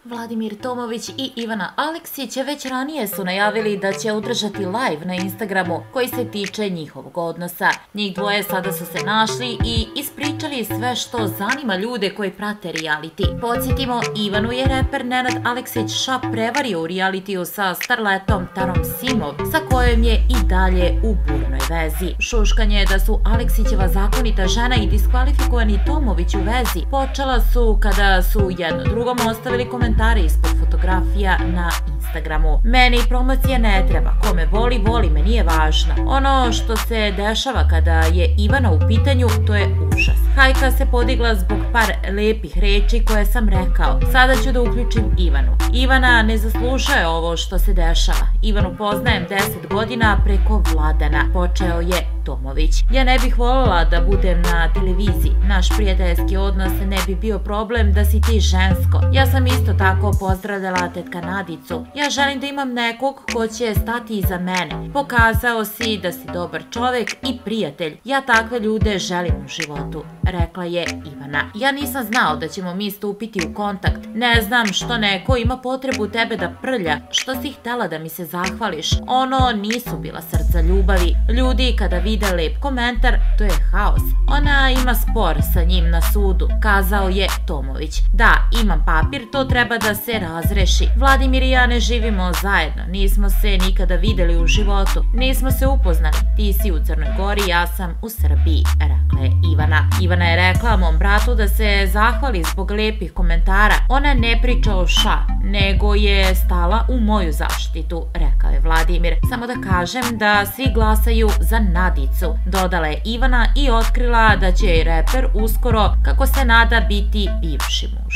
Vladimir Tomović i Ivana Aleksić već ranije su najavili da će održati live na Instagramu koji se tiče njihovog odnosa. Njih dvoje sada su se našli i ispričali sve što zanima ljude koji prate reality. Podsjetimo, Ivanu je reper Nenad Aleksić Šap prevario u realitiju sa starletom Tarom Simov, sa kojom je i dalje u burnoj vezi. Šuškanje da su Aleksićeva zakonita žena i diskvalifikovani Tomović u vezi počela su kada su jedno drugom ostavili komentare ispod fotografija na Instagramu. Meni promocija ne treba, ko me voli, voli me, nije važno. Ono što se dešava kada je Ivana u pitanju, to je užas. Hajka se podigla zbog par lepih reči koje sam rekao. Sada ću da uključim Ivanu. Ivana ne zaslužuje ovo što se dešava. Ivanu poznajem 10 godina preko Vladana, počeo je Tomović. Ja ne bih voljela da budem na televiziji. Naš prijateljski odnos ne bi bio problem da si ti žensko. Ja sam isto tako pozdravljala tetka Nadicu. Ja želim da imam nekog ko će stati iza mene. Pokazao si da si dobar čovek i prijatelj. Ja takve ljude želim u životu, rekla je Ivana. Ja nisam znao da ćemo mi stupiti u kontakt. Ne znam što neko ima potrebu tebe da prlja, što si htela da mi se zahvališ. Ono nisu bila srca ljubavi. Ljudi kada vide lep komentar, to je haos. Ona ima spor sa njim na sudu, kazao je Tomović. Da, imam papir, to treba da se razreši. Vladimir i ja ne živimo zajedno, nismo se nikada videli u životu, nismo se upoznali. Ti si u Crnoj Gori, ja sam u Srbiji, rekla je Ivana. Ivana je rekla mom bratu da se zahvali zbog lepih komentara. Ona ne priča o ša, nego je stala u moju zaštitu, rekao je Vladimir. Samo da kažem da svi glasaju za Nadicu, dodala je Ivana i otkrila da će i reper uskoro, kako se nada, biti bivši muž.